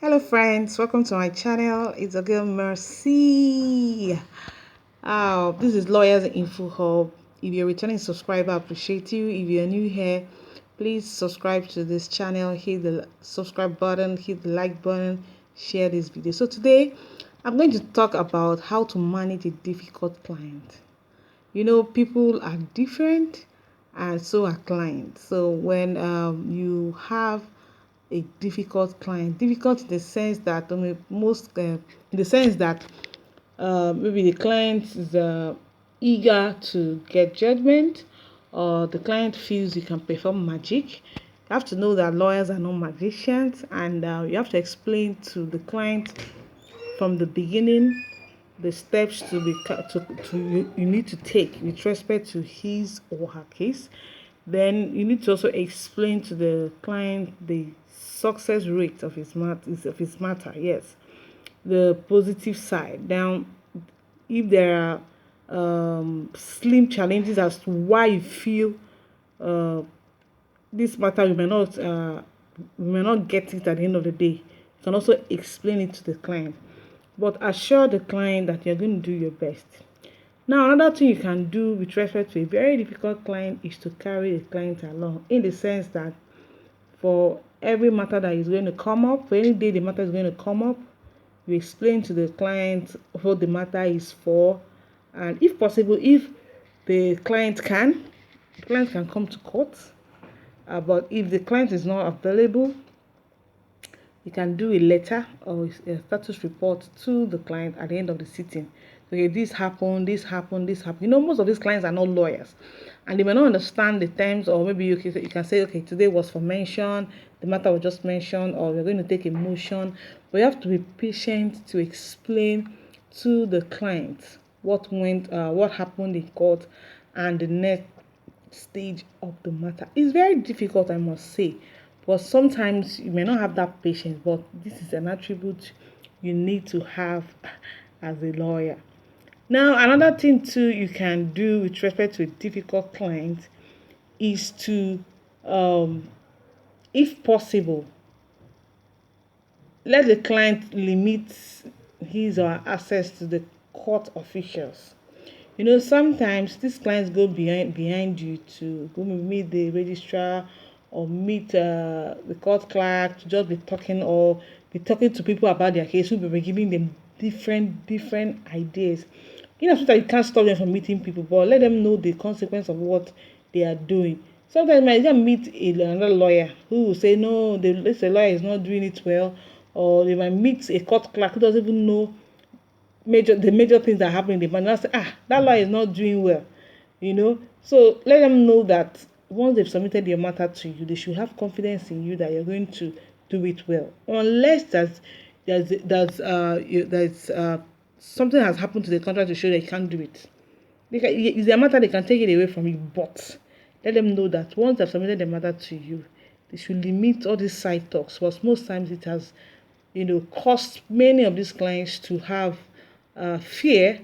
Hello friends, welcome to my channel. It's a girl Mercy. This is Lawyers Info Hub. If you're a returning subscriber, I appreciate you. If you're new here, please subscribe to this channel, hit the subscribe button, hit the like button, share this video. So today I'm going to talk about how to manage a difficult client. People are different and so are clients. So when you have a difficult client, difficult in the sense that in the sense that maybe the client is eager to get judgment, or the client feels you can perform magic. You have to know that lawyers are not magicians, and you have to explain to the client from the beginning the steps you need to take with respect to his or her case. Then you need to also explain to the client the success rate of his matter. Yes, the positive side. Now, if there are slim challenges as to why you feel uh, this matter, we may not get it at the end of the day. You can also explain it to the client, but assure the client that you're going to do your best. Now, another thing you can do with respect to a very difficult client is to carry the client along, in the sense that for every matter that is going to come up, for any day the matter is going to come up, you explain to the client what the matter is for, and if possible, if the client can come to court. But if the client is not available, you can do a letter or a status report to the client at the end of the sitting. Okay, this happened, this happened, this happened. Most of these clients are not lawyers, and they may not understand the terms, or maybe you can say, okay, today was for mention, the matter was just mentioned, or we're going to take a motion. But you have to be patient to explain to the client what happened in court, and the next stage of the matter. It's very difficult, I must say, but sometimes you may not have that patience, but this is an attribute you need to have as a lawyer. Now, another thing too you can do with respect to a difficult client is to, if possible, let the client limit his or her access to the court officials. Sometimes these clients go behind you to go meet the registrar, or meet the court clerk, to just be talking, or be talking to people about their case, who will be giving them different ideas. So that you can't stop them from meeting people, but let them know the consequence of what they are doing. Sometimes you might just meet another lawyer who will say, no, this lawyer is not doing it well, or they might meet a court clerk who doesn't even know the major things that happen in the matter. Say, that lawyer is not doing well. So let them know that once they've submitted your matter to you, they should have confidence in you that you're going to do it well, unless there's something has happened to the contract to show that you can't do it. It's their matter, they can take it away from you, but let them know that once they've submitted the matter to you, they should limit all these side talks, because most times it has caused many of these clients to have fear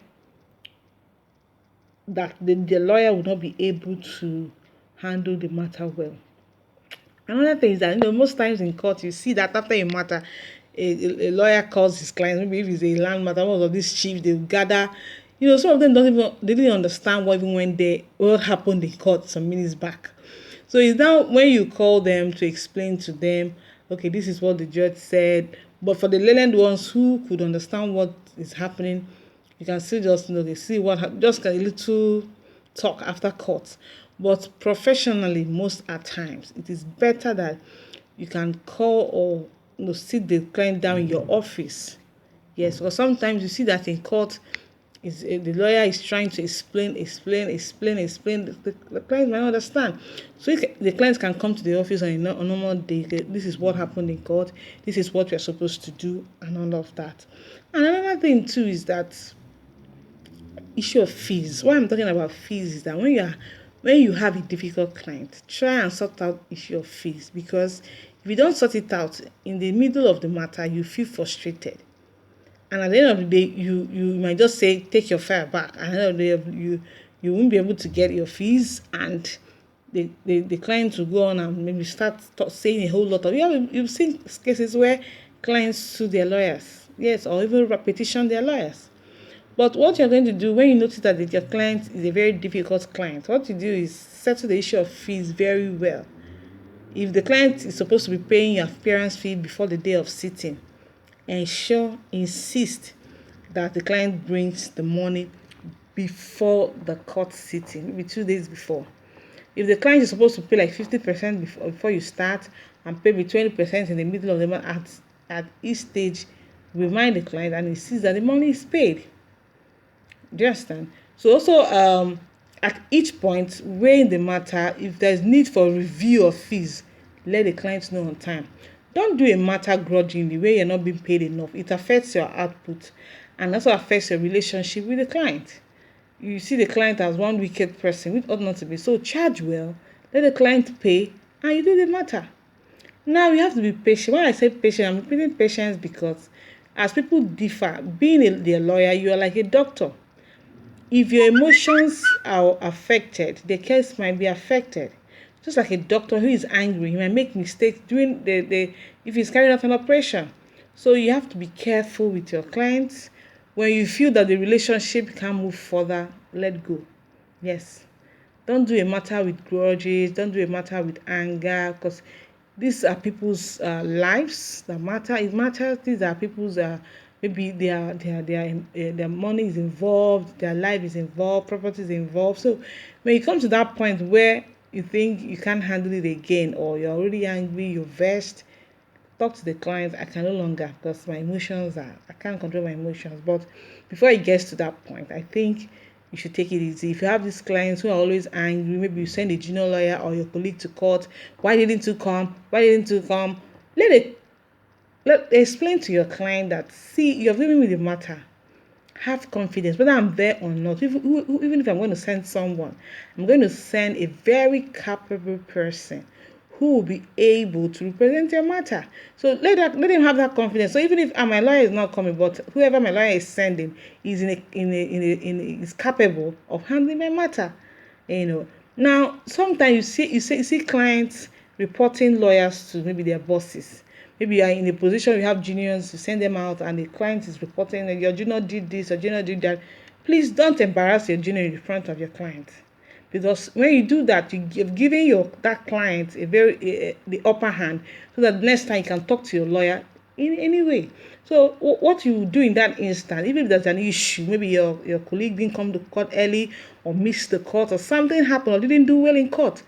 that the lawyer will not be able to handle the matter well. Another thing is that most times in court you see that after a matter, a lawyer calls his client. Maybe if it's a land matter, one of these chiefs, they will gather. Some of them they didn't understand what even went there, what happened in court some minutes back. So it's now when you call them to explain to them, okay, this is what the judge said. But for the learned ones who could understand what is happening, you can still just they see just a little talk after court. But professionally, most at times, it is better that you can call, or sit the client down in your office. Yes, because sometimes you see that in court, the lawyer is trying to explain. The client might not understand. So if the client can come to the office on a normal day. This is what happened in court. This is what we are supposed to do, and all of that. And another thing too is that issue of fees. Why I'm talking about fees is that when you have a difficult client, try and sort out issue of fees, because if you don't sort it out in the middle of the matter, you feel frustrated. And at the end of the day, you might just say, take your file back. And at the end of the day, you won't be able to get your fees, and the client will go on and maybe start saying a whole lot of. You've seen cases where clients sue their lawyers. Yes, or even petition their lawyers. But what you're going to do when you notice that your client is a very difficult client, what you do is settle the issue of fees very well. If the client is supposed to be paying your appearance fee before the day of sitting, insist that the client brings the money before the court sitting, maybe 2 days before. If the client is supposed to pay like 50% before you start and pay me 20% in the middle of the month, at each stage, remind the client and he sees that the money is paid. Do you understand? So also at each point weighing the matter, if there's need for review of fees, let the client know on time. Don't do a matter grudgingly where you're not being paid enough. It affects your output and also affects your relationship with the client. You see the client as one wicked person, which ought not to be. So charge well, let the client pay, and you do the matter. Now you have to be patient. When I say patient, I'm repeating patience because as people differ, being a lawyer, you are like a doctor. If your emotions are affected, the case might be affected. Just like a doctor who is angry, he might make mistakes during if he's carrying out an operation. So you have to be careful with your clients. When you feel that the relationship can move further, let go. Yes. Don't do a matter with grudges. Don't do a matter with anger, because these are people's lives that matter. It matters. These are people's maybe their money is involved, their life is involved, property is involved. So when you come to that point where you think you can't handle it again, or you're already angry, you're vexed, talk to the client. I can no longer, because I can't control my emotions. But before it gets to that point, I think you should take it easy. If you have these clients who are always angry, maybe you send a junior lawyer or your colleague to court. Why didn't you come? Let explain to your client that, see, you're dealing with the matter. Have confidence, whether I'm there or not. Even if I'm going to send someone, I'm going to send a very capable person who will be able to represent your matter. So let him have that confidence. So even if my lawyer is not coming, but whoever my lawyer is sending is is capable of handling my matter. Now sometimes you see clients reporting lawyers to maybe their bosses. Maybe you are in a position, you have juniors, you send them out, and the client is reporting that your junior did this, your junior did that. Please don't embarrass your junior in front of your client, because when you do that, you're giving that client the upper hand, so that next time you can talk to your lawyer in any way. So what you do in that instant, even if there's an issue, maybe your colleague didn't come to court early, or missed the court, or something happened, or didn't do well in court,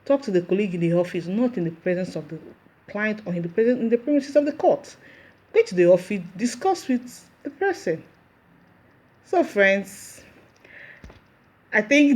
talk to the colleague in the office, not in the presence of the client or in the premises of the court. Go to the office, discuss with the person. So friends, I think